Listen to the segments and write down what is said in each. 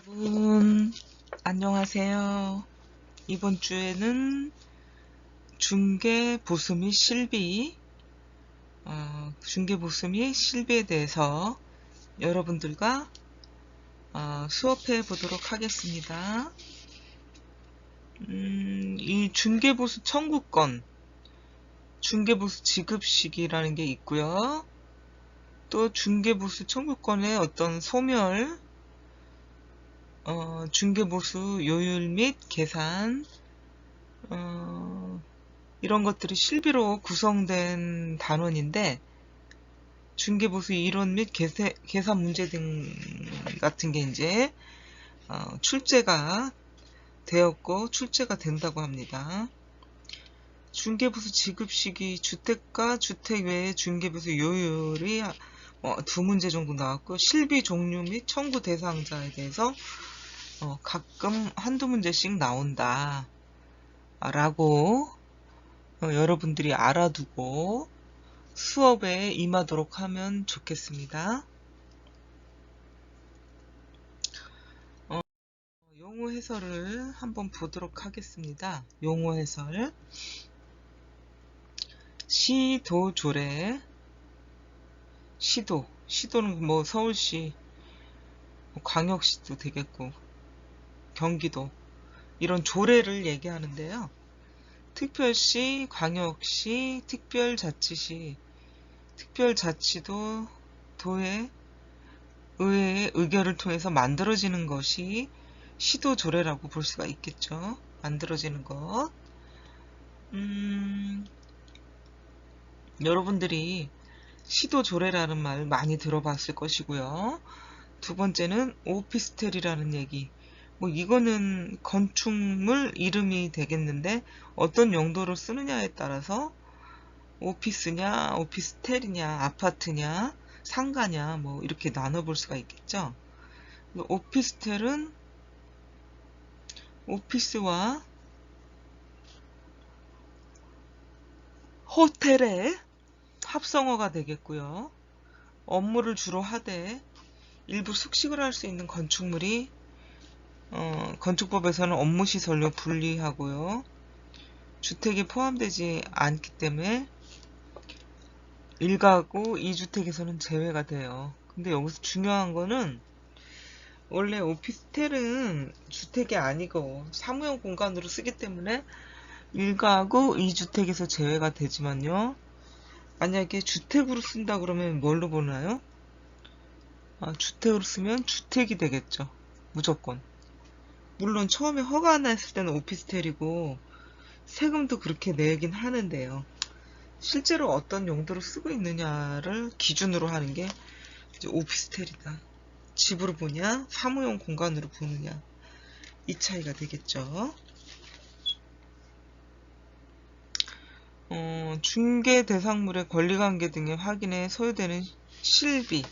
여러분, 안녕하세요. 이번 주에는 중개보수 및 실비, 중개보수 및 실비에 대해서 여러분들과 수업해 보도록 하겠습니다. 이 중개보수 청구권, 중개보수 지급식이라는 게 있고요. 또 중개보수 청구권의 어떤 소멸, 중개보수 요율 및 계산, 이런 것들이 실비로 구성된 단원인데, 중개보수 이론 및 계산 문제 등 같은 게 이제 출제가 되었고 출제가 된다고 합니다. 중개보수 지급식이 주택과 주택 외의 중개보수 요율이 두 문제 정도 나왔고, 실비 종류 및 청구 대상자에 대해서 가끔 한두 문제씩 나온다 라고 여러분들이 알아두고 수업에 임하도록 하면 좋겠습니다. 용어 해설을 한번 보도록 하겠습니다. 용어 해설. 시도조례. 시도는 뭐 서울시, 광역시도 되겠고 경기도, 이런 조례를 얘기하는데요. 특별시, 광역시, 특별자치시, 특별자치도 도의 의회의 의결을 통해서 만들어지는 것이 시도조례라고 볼 수가 있겠죠. 만들어지는 것. 여러분들이 시도조례라는 말 많이 들어봤을 것이고요. 두 번째는 오피스텔이라는 얘기. 이거는 건축물 이름이 되겠는데 어떤 용도로 쓰느냐에 따라서 오피스냐, 오피스텔이냐, 아파트냐, 상가냐 이렇게 나눠볼 수가 있겠죠. 오피스텔은 오피스와 호텔의 합성어가 되겠고요. 업무를 주로 하되 일부 숙식을 할 수 있는 건축물이 건축법에서는 업무시설로 분리하고요. 주택이 포함되지 않기 때문에 1가구 2주택에서는 제외가 돼요. 근데 여기서 중요한 거는 원래 오피스텔은 주택이 아니고 사무용 공간으로 쓰기 때문에 1가구 2주택에서 제외가 되지만요. 만약에 주택으로 쓴다 그러면 뭘로 보나요? 주택으로 쓰면 주택이 되겠죠. 무조건. 물론 처음에 허가 냈을 때는 오피스텔이고 세금도 그렇게 내긴 하는데요. 실제로 어떤 용도로 쓰고 있느냐를 기준으로 하는 게 이제 오피스텔이다. 집으로 보냐, 사무용 공간으로 보느냐, 이 차이가 되겠죠. 중개 대상물의 권리관계 등의 확인에 소요되는 실비.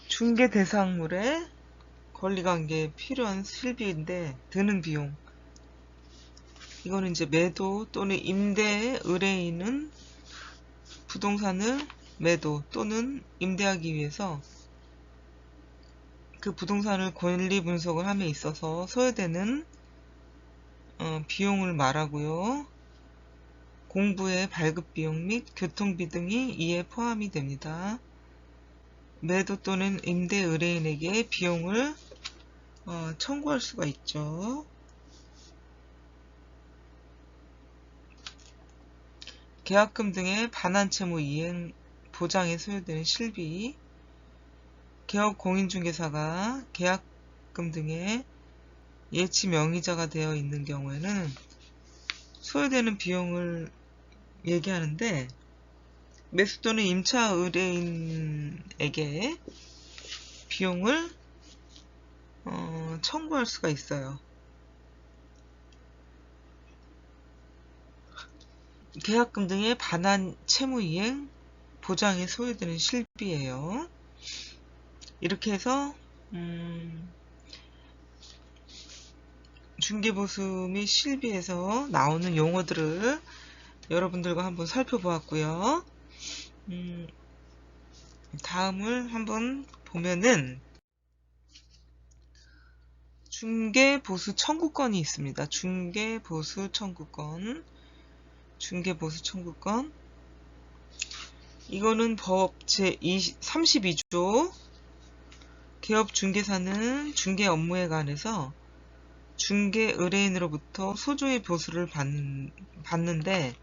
중개 대상물의 권리관계에 필요한 실비인데 드는 비용. 이거는 이제 매도 또는 임대 의뢰인은 부동산을 매도 또는 임대하기 위해서 그 부동산을 권리 분석을 함에 있어서 소요되는 비용을 말하고요. 공부의 발급비용 및 교통비 등이 이에 포함이 됩니다. 매도 또는 임대 의뢰인에게 비용을 청구할 수가 있죠. 계약금 등의 반환채무 이행 보장에 소요되는 실비. 개업 공인중개사가 계약금 등의 예치 명의자가 되어 있는 경우에는 소요되는 비용을 얘기하는데, 매수 또는 임차 의뢰인에게 비용을 청구할 수가 있어요. 계약금 등의 반환 채무 이행 보장에 소요되는 실비예요. 이렇게 해서 중개보수 및 실비에서 나오는 용어들을 여러분들과 한번 살펴보았고요. 다음을 한번 보면은 중개보수 청구권이 있습니다. 중개보수 청구권. 중개보수 청구권. 이거는 법 제32조 개업중개사는 중개 업무에 관해서 중개 의뢰인으로부터 소조의 보수를 받는데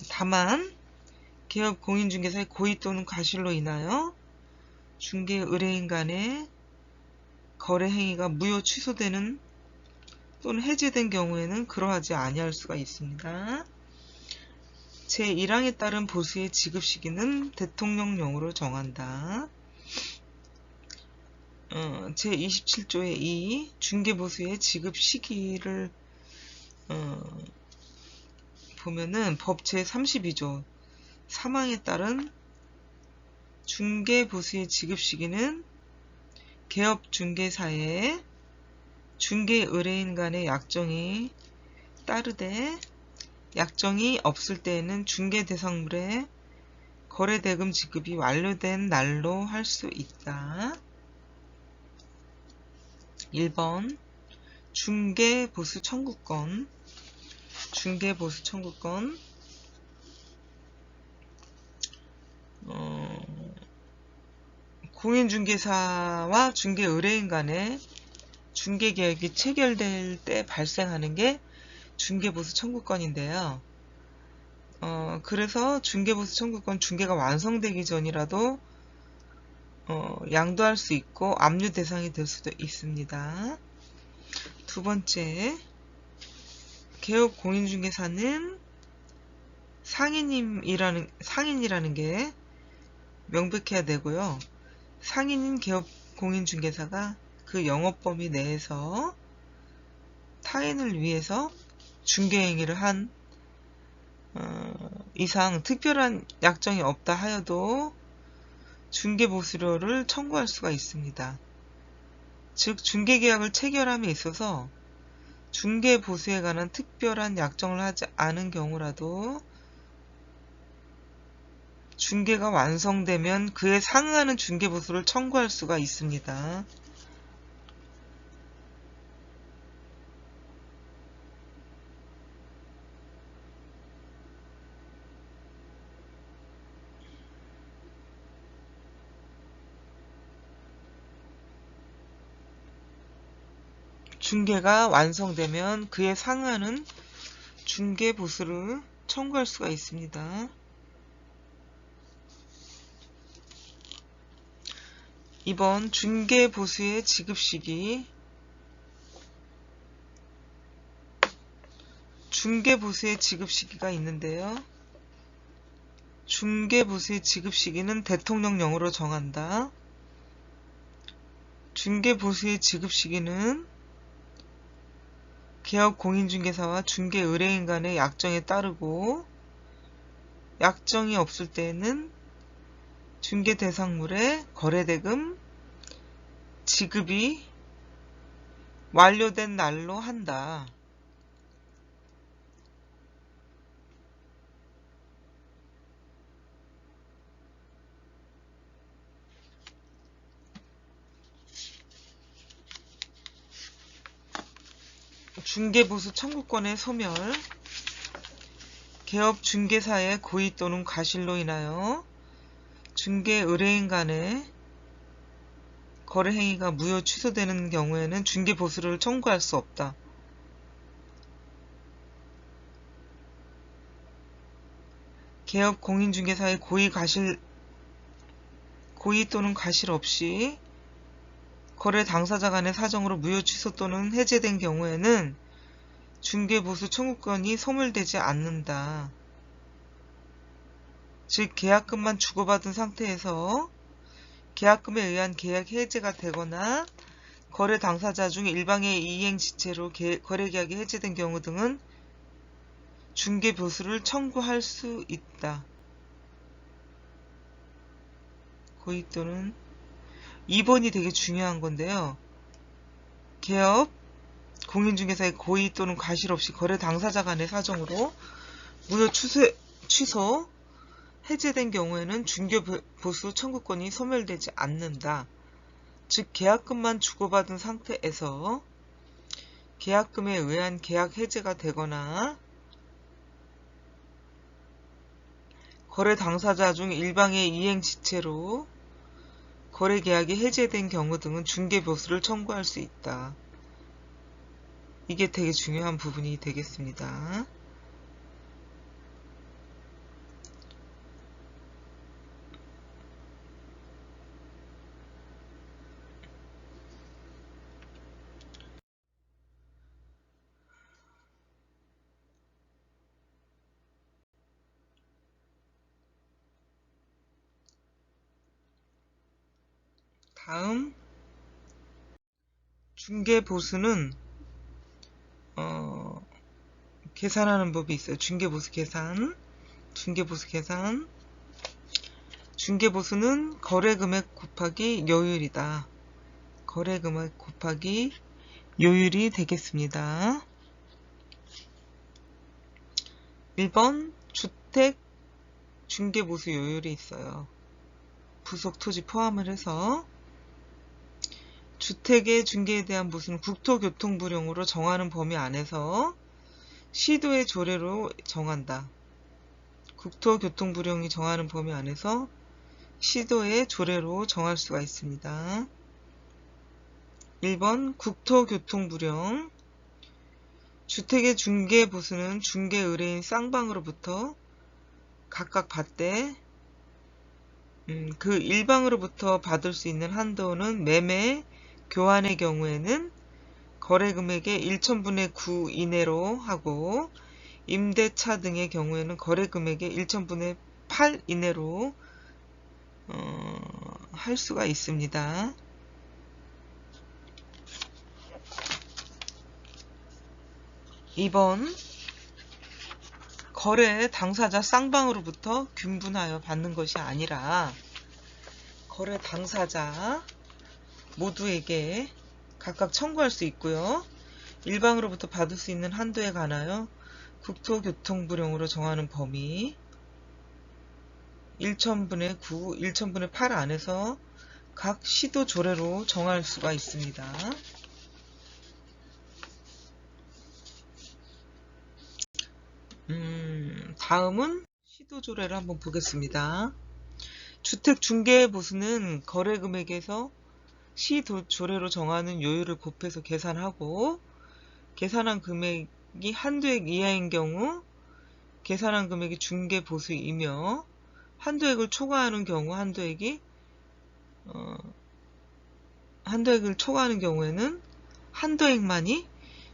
다만 개업 공인중개사의 고의 또는 과실로 인하여 중개 의뢰인 간의 거래 행위가 무효 취소되는 또는 해제된 경우에는 그러하지 아니할 수가 있습니다. 제1항에 따른 보수의 지급 시기는 대통령령으로 정한다. 제27조의 2 중개보수의 지급 시기를 보면은 법 제32조 3항에 따른 중개보수의 지급 시기는 개업중개사의 중개 의뢰인 간의 약정이 따르되 약정이 없을 때에는 중개 대상물의 거래대금 지급이 완료된 날로 할 수 있다. 1번 중개보수 청구권. 중개보수 청구권. 공인중개사와 중개 의뢰인 간의 중개계약이 체결될 때 발생하는 게 중개보수 청구권인데요. 그래서 중개보수 청구권 중개가 완성되기 전이라도 양도할 수 있고 압류 대상이 될 수도 있습니다. 두 번째, 개업 공인중개사는 상인이라는 게 명백해야 되고요. 상인인 개업 공인중개사가 그 영업 범위 내에서 타인을 위해서 중개행위를 한 이상 특별한 약정이 없다 하여도 중개보수료를 청구할 수가 있습니다. 즉 중개계약을 체결함에 있어서 중개보수에 관한 특별한 약정을 하지 않은 경우라도 중개가 완성되면 그에 상응하는 중개보수를 청구할 수가 있습니다. 중개가 완성되면 그에 상응하는 중개보수를 청구할 수가 있습니다. 2번 중개보수의 지급시기. 중개보수의 지급시기가 있는데요. 중개보수의 지급시기는 대통령령으로 정한다. 중개보수의 지급시기는 개업 공인중개사와 중개 의뢰인 간의 약정에 따르고 약정이 없을 때에는 중개 대상물의 거래대금 지급이 완료된 날로 한다. 중개보수 청구권의 소멸. 개업 중개사의 고의 또는 과실로 인하여 중개 의뢰인 간의 거래 행위가 무효 취소되는 경우에는 중개보수를 청구할 수 없다. 개업 공인중개사의 고의 또는 과실 없이 거래 당사자 간의 사정으로 무효 취소 또는 해제된 경우에는 중개보수 청구권이 소멸되지 않는다. 즉 계약금만 주고받은 상태에서 계약금에 의한 계약 해제가 되거나 거래 당사자 중 일방의 이행 지체로 거래계약이 해제된 경우 등은 중개보수를 청구할 수 있다. 고의 또는 2번이 되게 중요한 건데요. 개업 공인중개사의 고의 또는 과실 없이 거래 당사자 간의 사정으로 무효 취소 해제된 경우에는 중개보수 청구권이 소멸되지 않는다. 즉 계약금만 주고받은 상태에서 계약금에 의한 계약 해제가 되거나 거래 당사자 중 일방의 이행 지체로 거래 계약이 해제된 경우 등은 중개보수를 청구할 수 있다. 이게 되게 중요한 부분이 되겠습니다. 다음 중개보수는 계산하는 법이 있어요. 중개보수 계산. 중개보수는 거래금액 곱하기 요율이다. 거래금액 곱하기 요율이 되겠습니다. 1번 주택 중개보수 요율이 있어요. 부속 토지 포함을 해서 주택의 중개에 대한 보수는 국토교통부령으로 정하는 범위 안에서 시도의 조례로 정한다. 국토교통부령이 정하는 범위 안에서 시도의 조례로 정할 수가 있습니다. 1번 국토교통부령. 주택의 중개보수는 중개의뢰인 쌍방으로부터 각각 받되 그 일방으로부터 받을 수 있는 한도는 매매, 교환의 경우에는 거래금액의 1,000분의 9 이내로 하고 임대차 등의 경우에는 거래금액의 1,000분의 8 이내로 할 수가 있습니다. 2번 거래 당사자 쌍방으로부터 균분하여 받는 것이 아니라 거래 당사자 모두에게 각각 청구할 수 있고요. 일방으로부터 받을 수 있는 한도에 관하여 국토교통부령으로 정하는 범위 1,000분의 9, 1,000분의 8 안에서 각 시도 조례로 정할 수가 있습니다. 다음은 시도 조례를 한번 보겠습니다. 주택 중개보수는 거래금액에서 시조례로 정하는 요율을 곱해서 계산하고 계산한 금액이 한도액 이하인 경우 계산한 금액이 중개보수이며 한도액을 초과하는 경우 한도액을 초과하는 경우에는 한도액만이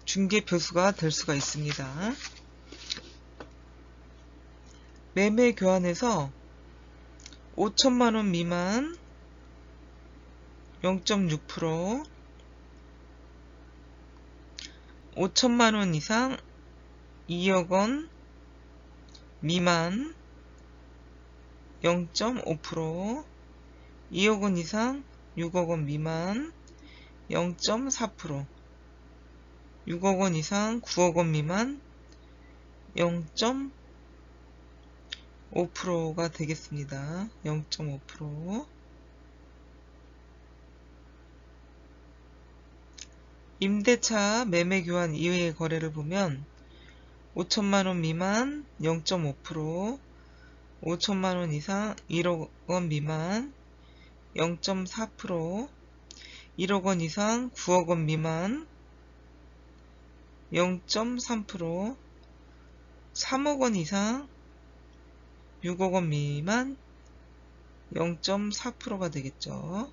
중개보수가 될 수가 있습니다. 매매 교환에서 5천만원 미만 0.6%, 5천만원 이상 2억원 미만 0.5%, 2억원 이상 6억원 미만 0.4%, 6억원 이상 9억원 미만 0.5%가 되겠습니다. 0.5%. 임대차 매매 교환 이외의 거래를 보면 5천만원 미만 0.5%, 5천만원 이상 1억원 미만 0.4%, 1억원 이상 9억원 미만 0.3%, 3억원 이상 6억원 미만 0.4%가 되겠죠.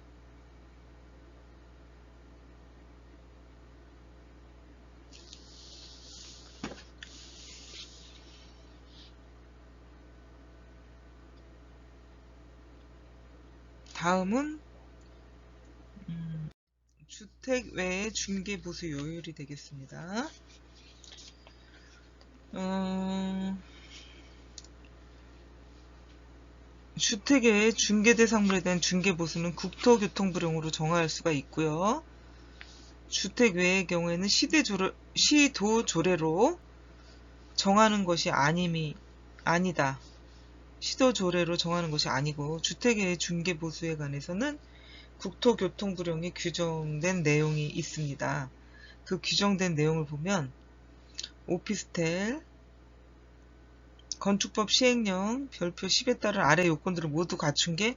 다음은 주택 외의 중개보수 요율이 되겠습니다. 주택의 중개대상물에 대한 중개보수는 국토교통부령으로 정할 수가 있고요. 주택 외의 경우에는 시도조례로 정하는 것이 아니다. 시도조례로 정하는 것이 아니고 주택의 중개보수에 관해서는 국토교통부령에 규정된 내용이 있습니다. 그 규정된 내용을 보면 오피스텔 건축법 시행령 별표 10에 따른 아래 요건들을 모두 갖춘 게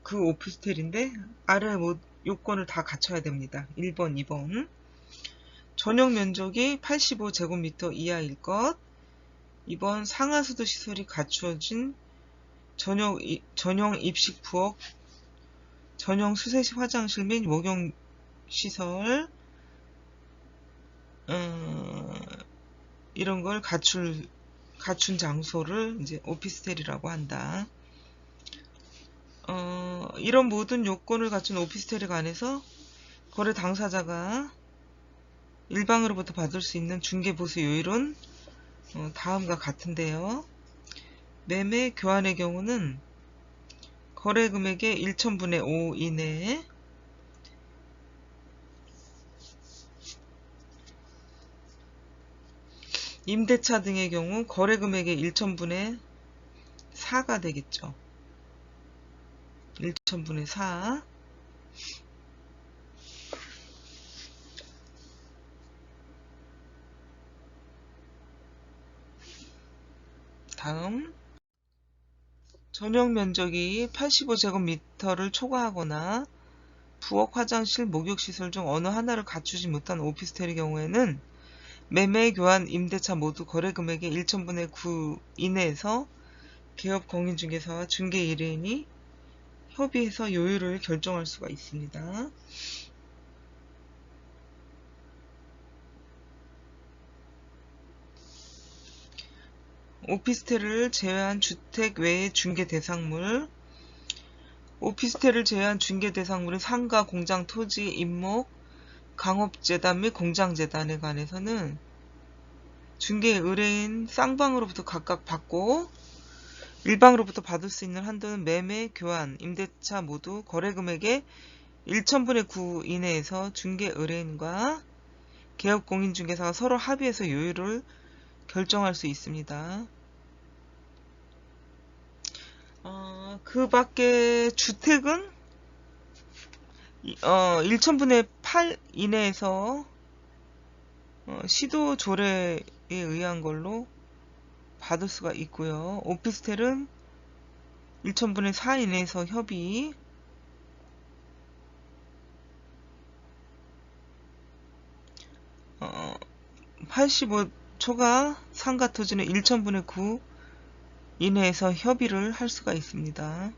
그 오피스텔인데 아래 요건을 다 갖춰야 됩니다. 1번, 2번. 전용 면적이 85제곱미터 이하일 것. 2번 상하수도 시설이 갖추어진 전용 입식 부엌, 전용 수세식 화장실 및 목욕시설 이런 걸 갖춘 장소를 이제 오피스텔이라고 한다. 이런 모든 요건을 갖춘 오피스텔에 관해서 거래 당사자가 일방으로부터 받을 수 있는 중개보수 요율은 다음과 같은데요. 매매 교환의 경우는 거래 금액의 1000분의 5 이내에 임대차 등의 경우 거래 금액의 1000분의 4가 되겠죠. 1000분의 4. 다음 전용 면적이 85제곱미터를 초과하거나 부엌, 화장실, 목욕시설 중 어느 하나를 갖추지 못한 오피스텔의 경우에는 매매, 교환, 임대차 모두 거래 금액의 1000분의 9 이내에서 개업 공인중개사와 중개의뢰인이 협의해서 요율을 결정할 수가 있습니다. 오피스텔을 제외한 주택 외의 중개 대상물. 오피스텔을 제외한 중개 대상물인 상가, 공장, 토지, 임목, 강업재단 및 공장재단에 관해서는 중개 의뢰인 쌍방으로부터 각각 받고 일방으로부터 받을 수 있는 한도는 매매, 교환, 임대차 모두 거래 금액의 1000분의 9 이내에서 중개 의뢰인과 개업 공인중개사가 서로 합의해서 요율을 결정할 수 있습니다. 그 밖에 주택은 1000분의 8 이내에서 시도 조례에 의한 걸로 받을 수가 있고요. 오피스텔은 1000분의 4 이내에서 협의, 85초가 상가 토지는 1000분의 9 이내에서 협의를 할 수가 있습니다.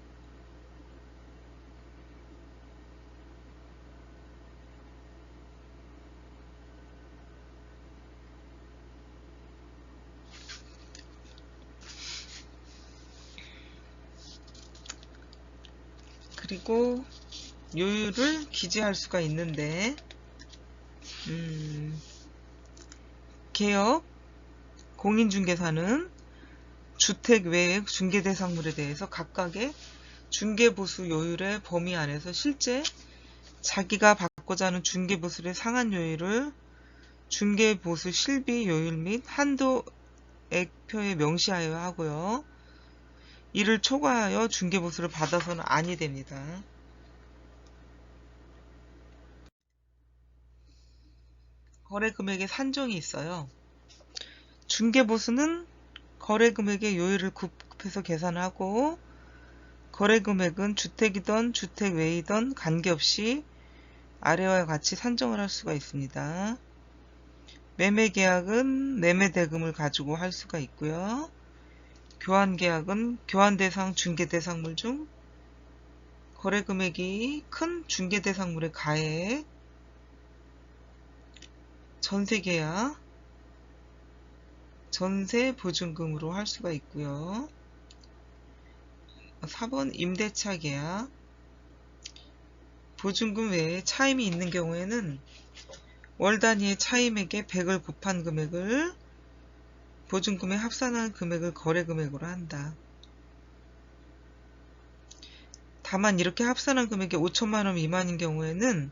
그리고 요율을 기재할 수가 있는데 개업 공인중개사는 주택 외의 중개대상물에 대해서 각각의 중개보수 요율의 범위 안에서 실제 자기가 받고자 하는 중개보수의 상한 요율을 중개보수 실비 요율 및 한도 액표에 명시하여야 하고요. 이를 초과하여 중개보수를 받아서는 아니 됩니다. 거래 금액의 산정이 있어요. 중개보수는 거래 금액의 요율을 곱해서 계산하고 거래 금액은 주택이든 주택 외이든 관계없이 아래와 같이 산정을 할 수가 있습니다. 매매 계약은 매매 대금을 가지고 할 수가 있고요. 교환 계약은 교환 대상 중개 대상물 중 거래 금액이 큰 중개 대상물의 가액, 전세 계약, 전세 보증금으로 할 수가 있고요. 4번 임대차 계약. 보증금 외에 차임이 있는 경우에는 월 단위의 차임액에 100을 곱한 금액을 보증금에 합산한 금액을 거래 금액으로 한다. 다만 이렇게 합산한 금액이 5천만원 미만인 경우에는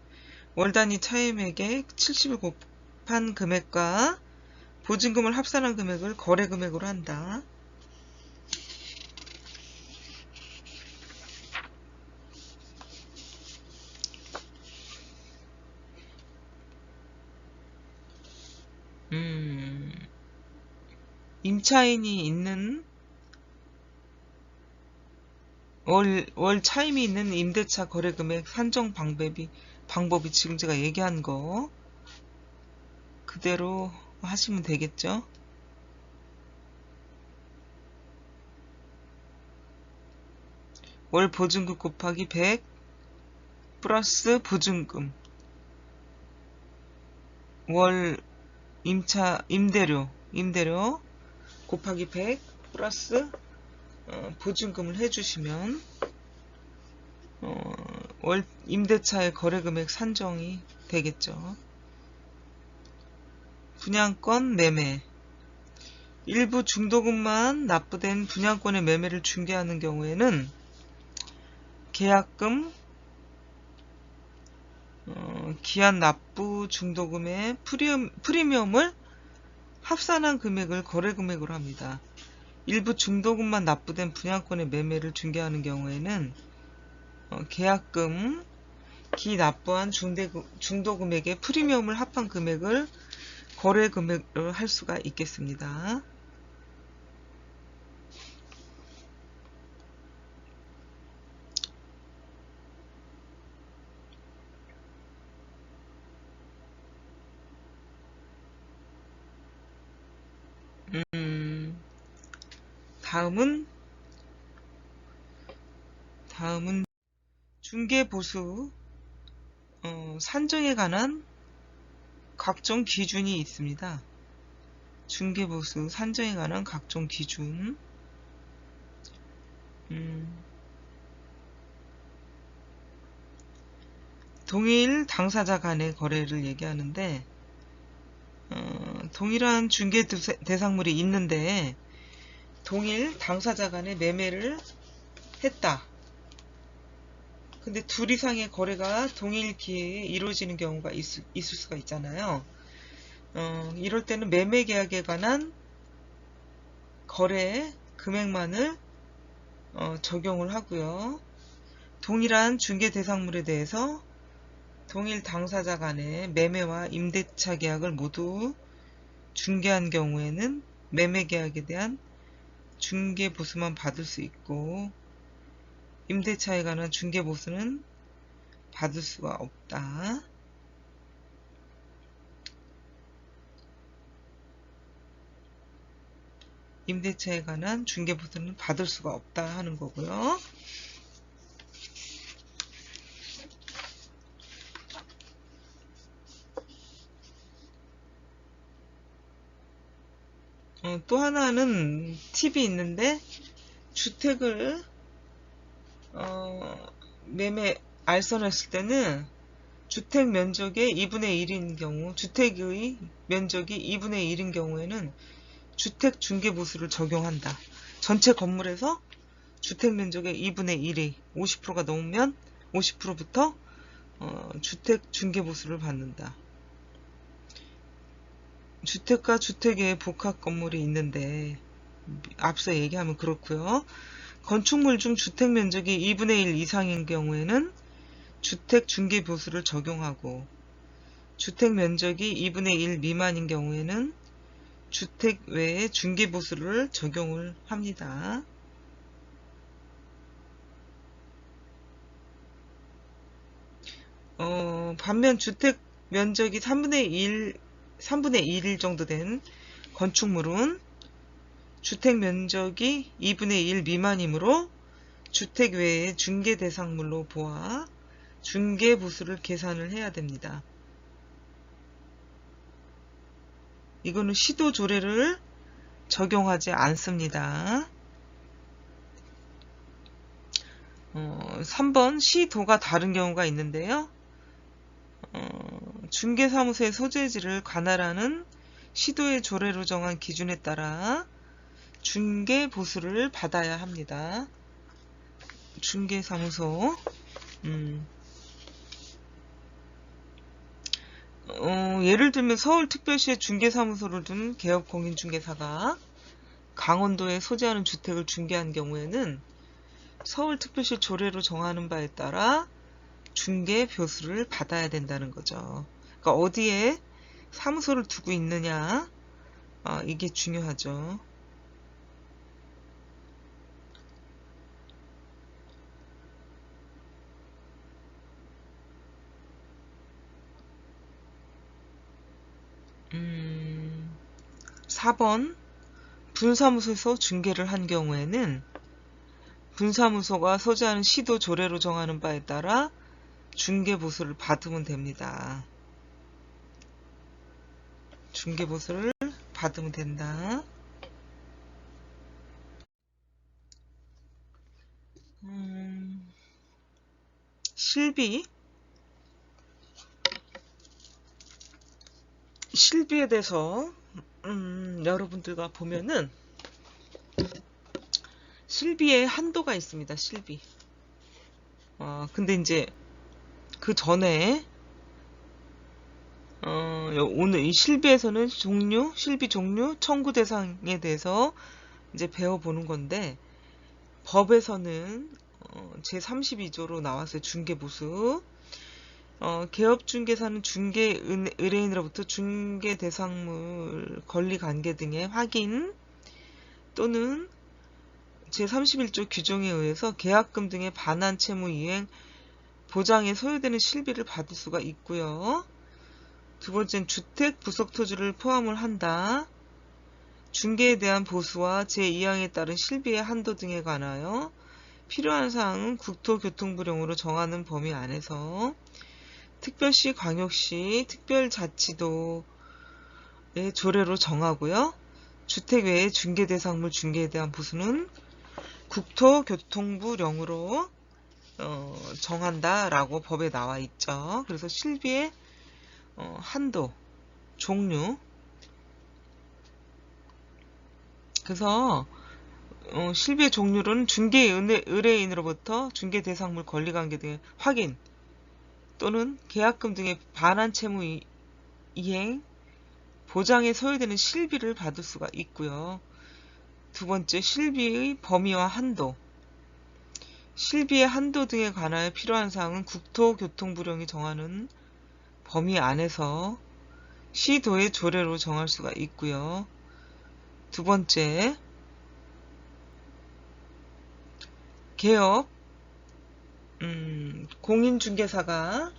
월 단위 차임액에 70을 곱한 금액과 보증금을 합산한 금액을 거래 금액으로 한다. 임차인이 있는 월 차임이 있는 임대차 거래금액 산정 방법이 지금 제가 얘기한 거 그대로 하시면 되겠죠. 월 보증금 곱하기 100 플러스 보증금, 월 임대료 곱하기 100 플러스 보증금을 해주시면 월 임대차의 거래금액 산정이 되겠죠. 분양권 매매, 일부 중도금만 납부된 분양권의 매매를 중개하는 경우에는 계약금, 기한 납부 중도금의 프리미엄을 합산한 금액을 거래금액으로 합니다. 일부 중도금만 납부된 분양권의 매매를 중개하는 경우에는 계약금, 기 납부한 중도금액의 프리미엄을 합한 금액을 거래금액으로 할 수가 있겠습니다. 다음은 중개보수 산정에 관한 각종 기준이 있습니다. 중개보수 산정에 관한 각종 기준. 동일 당사자 간의 거래를 얘기하는데 동일한 중개 대상물이 있는데 동일 당사자 간의 매매를 했다. 근데 둘 이상의 거래가 동일 기회에 이루어지는 경우가 있을 수가 있잖아요. 이럴 때는 매매 계약에 관한 거래 금액만을 적용을 하고요. 동일한 중개 대상물에 대해서 동일 당사자 간의 매매와 임대차 계약을 모두 중개한 경우에는 매매 계약에 대한 중개 보수만 받을 수 있고 임대차에 관한 중개 보수는 받을 수가 없다. 임대차에 관한 중개 보수는 받을 수가 없다 하는 거고요. 또 하나는 팁이 있는데 주택을 알선했을 때는 주택 면적의 2분의 1인 경우, 주택의 면적이 2분의 1인 경우에는 주택 중개보수를 적용한다. 전체 건물에서 주택 면적의 2분의 1이 50%가 넘으면 50%부터 주택 중개보수를 받는다. 주택과 주택의 복합 건물이 있는데 앞서 얘기하면 그렇고요. 건축물 중 주택 면적이 2분의 1 이상인 경우에는 주택 중개보수를 적용하고 주택 면적이 2분의 1 미만인 경우에는 주택 외에 중개보수를 적용을 합니다. 반면 주택 면적이 3분의 1 정도 된 건축물은 주택 면적이 2분의 1 미만이므로 주택 외에 중개 대상물로 보아 중개 보수를 계산을 해야 됩니다. 이거는 시도 조례를 적용하지 않습니다. 3번 시도가 다른 경우가 있는데요. 중개사무소의 소재지를 관할하는 시도의 조례로 정한 기준에 따라 중개 보수를 받아야 합니다. 중개사무소 예를 들면 서울특별시에 중개사무소를 둔 개업공인중개사가 강원도에 소재하는 주택을 중개한 경우에는 서울특별시 조례로 정하는 바에 따라 중개 보수를 받아야 된다는 거죠. 그러니까 어디에 사무소를 두고 있느냐 이게 중요하죠. 4번 분사무소에서 중개를 한 경우에는 분사무소가 소지하는 시도 조례로 정하는 바에 따라 중개보수를 받으면 됩니다. 중개보수를 받으면 된다. 실비에 대해서 여러분들과 보면은 실비에 한도가 있습니다. 실비. 근데 이제 그 전에 오늘 이 실비에서는 실비 종류, 청구 대상에 대해서 이제 배워보는 건데, 법에서는 제32조로 나왔어요. 중개보수. 개업중개사는 중개 의뢰인으로부터 중개 대상물 권리 관계 등의 확인 또는 제31조 규정에 의해서 계약금 등의 반환 채무 이행 보장에 소요되는 실비를 받을 수가 있고요. 두 번째는 주택 부속 토지를 포함을 한다. 중개에 대한 보수와 제2항에 따른 실비의 한도 등에 관하여 필요한 사항은 국토교통부령으로 정하는 범위 안에서 특별시, 광역시, 특별자치도의 조례로 정하고요. 주택 외의 중개대상물 중개에 대한 보수는 국토교통부령으로 정한다라고 법에 나와 있죠. 그래서 실비의 한도, 종류. 그래서 실비의 종류는 중개 의뢰인으로부터 중개 대상물 권리관계 등의 확인 또는 계약금 등의 반환 채무 이행 보장에 소요되는 실비를 받을 수가 있고요. 두 번째, 실비의 범위와 한도. 실비의 한도 등에 관하여 필요한 사항은 국토교통부령이 정하는 범위 안에서 시도의 조례로 정할 수가 있고요. 두 번째, 개업, 공인중개사가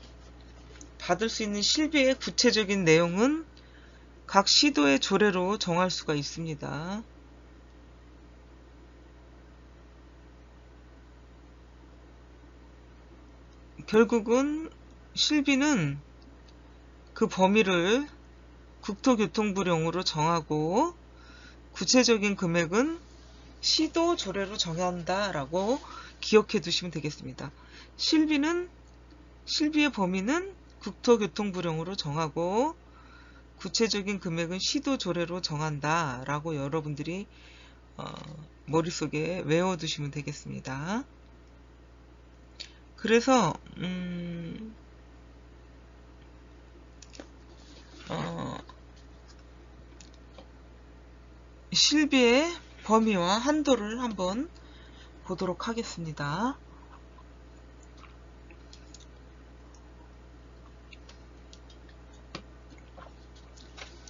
받을 수 있는 실비의 구체적인 내용은 각 시도의 조례로 정할 수가 있습니다. 결국은 실비는 그 범위를 국토교통부령으로 정하고 구체적인 금액은 시도 조례로 정한다라고 기억해 두시면 되겠습니다. 실비의 범위는 국토교통부령으로 정하고 구체적인 금액은 시도 조례로 정한다라고 여러분들이 머릿속에 외워두시면 되겠습니다. 그래서 실비의 범위와 한도를 한번 보도록 하겠습니다.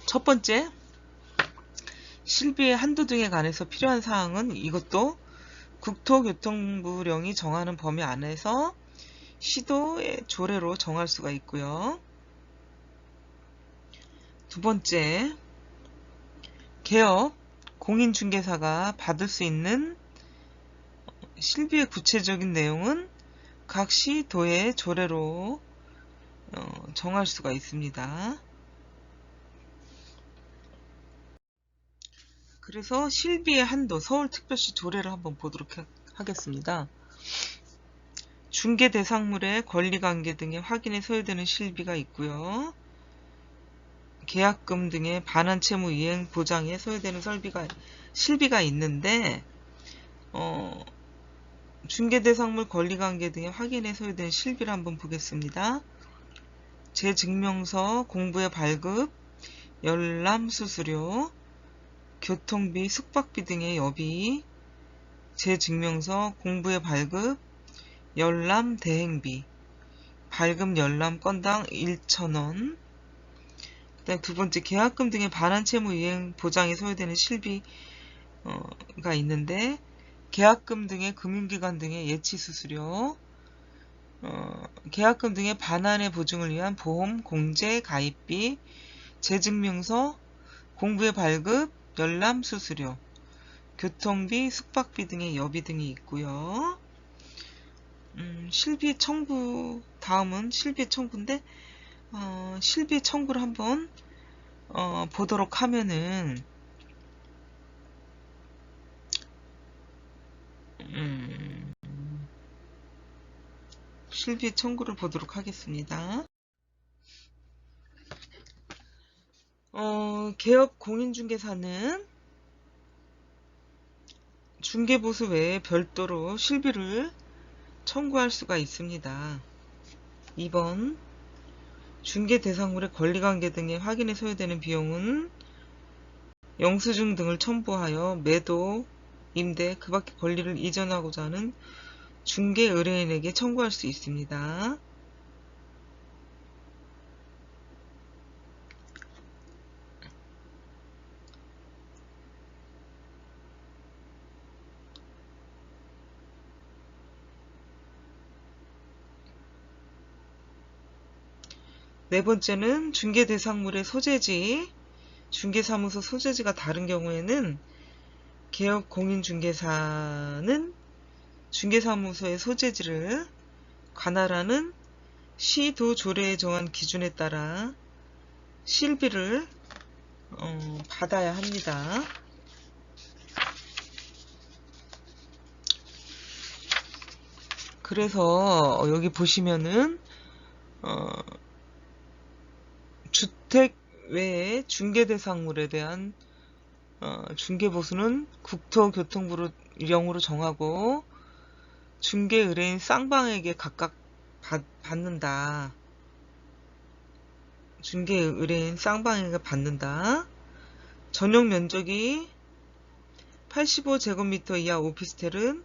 첫 번째, 실비의 한도 등에 관해서 필요한 사항은 이것도 국토교통부령이 정하는 범위 안에서 시도의 조례로 정할 수가 있고요. 두 번째, 개업, 공인중개사가 받을 수 있는 실비의 구체적인 내용은 각 시도의 조례로 정할 수가 있습니다. 그래서 실비의 한도, 서울특별시 조례를 한번 보도록 하겠습니다. 중개 대상물의 권리관계 등의 확인에 소요되는 실비가 있고요. 계약금 등의 반환 채무 이행 보장에 소요되는 실비가 있는데 중개 대상물 권리관계 등의 확인에 소요되는 실비를 한번 보겠습니다. 제 증명서, 공부의 발급, 열람 수수료, 교통비, 숙박비 등의 여비, 제 증명서, 공부의 발급, 열람 대행비, 발급 열람 건당 1,000원. 그다음 두 번째, 계약금 등의 반환 채무 이행 보장에 소요되는 실비가 있는데 계약금 등의 금융기관 등의 예치 수수료, 계약금 등의 반환의 보증을 위한 보험, 공제, 가입비, 재증명서, 공부의 발급, 열람, 수수료, 교통비, 숙박비 등의 여비 등이 있고요. 실비 청구, 다음은 실비 청구인데, 실비 청구를 한번 보도록 하면은, 실비 청구를 보도록 하겠습니다. 개업 공인중개사는 중개보수 외에 별도로 실비를 청구할 수가 있습니다. 2번 중개대상물의 권리관계 등의 확인에 소요되는 비용은 영수증 등을 첨부하여 매도, 임대, 그 밖의 권리를 이전하고자 하는 중개 의뢰인에게 청구할 수 있습니다. 네 번째는 중개대상물의 소재지, 중개사무소 소재지가 다른 경우에는 개업 공인중개사는 중개사무소의 소재지를 관할하는 시도 조례에 정한 기준에 따라 실비를 받아야 합니다. 그래서 여기 보시면은 주택 외에 중개대상물에 대한 중개보수는 국토교통부로 령으로 정하고 중개 의뢰인 쌍방에게 각각 받는다. 중개 의뢰인 쌍방에게 받는다. 전용 면적이 85제곱미터 이하 오피스텔은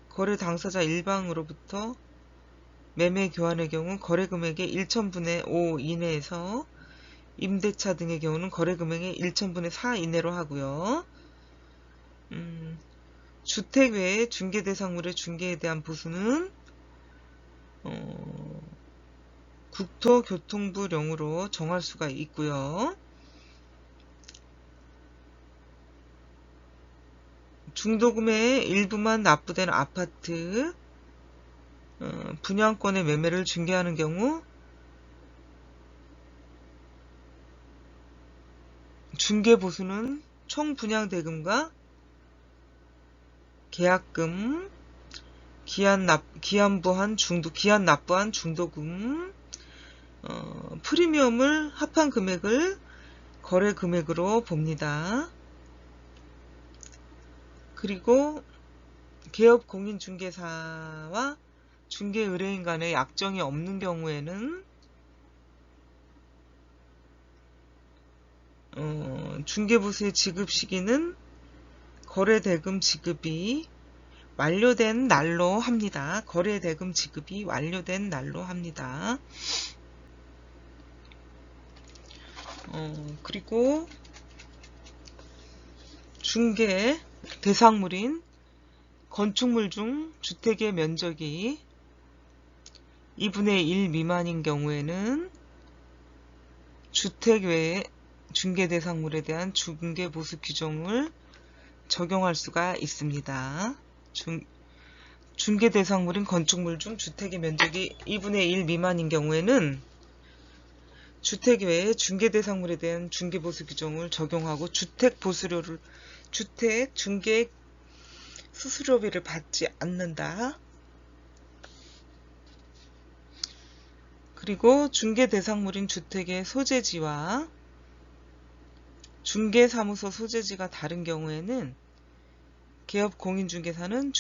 거래 당사자 일방으로부터 매매 교환의 경우 거래금액의 1000분의 5 이내에서 임대차 등의 경우는 거래금액의 1000분의 4 이내로 하고요. 주택 외에 중개대상물의 중개에 대한 보수는 국토교통부령으로 정할 수가 있고요. 중도금의 일부만 납부된 아파트 분양권의 매매를 중개하는 경우 중개보수는 총 분양대금과 계약금, 기한 납부한 중도금, 프리미엄을 합한 금액을 거래 금액으로 봅니다. 그리고 개업 공인중개사와 중개 의뢰인 간의 약정이 없는 경우에는 중개보수의 지급 시기는 거래대금 지급이 완료된 날로 합니다. 거래대금 지급이 완료된 날로 합니다. 그리고 중개 대상물인 건축물 중 주택의 면적이 2분의 1 미만인 경우에는 주택 외에 중개 대상물에 대한 중개보수 규정을 적용할 수가 있습니다. 중개 대상물인 건축물 중 주택의 면적이 2분의 1 미만인 경우에는 주택 외에 중개 대상물에 대한 중개보수 규정을 적용하고 주택 중개 수수료비를 받지 않는다. 그리고 중개 대상물인 주택의 소재지와 중개사무소 소재지가 다른 경우에는 개업 공인중개사는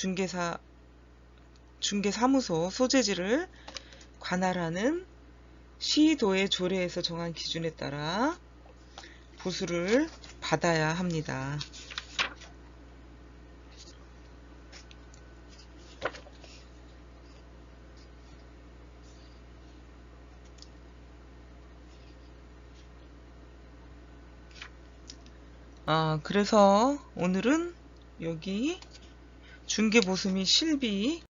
중개사무소 소재지를 관할하는 시도의 조례에서 정한 기준에 따라 보수를 받아야 합니다. 그래서 오늘은 여기 중개보수 및 실비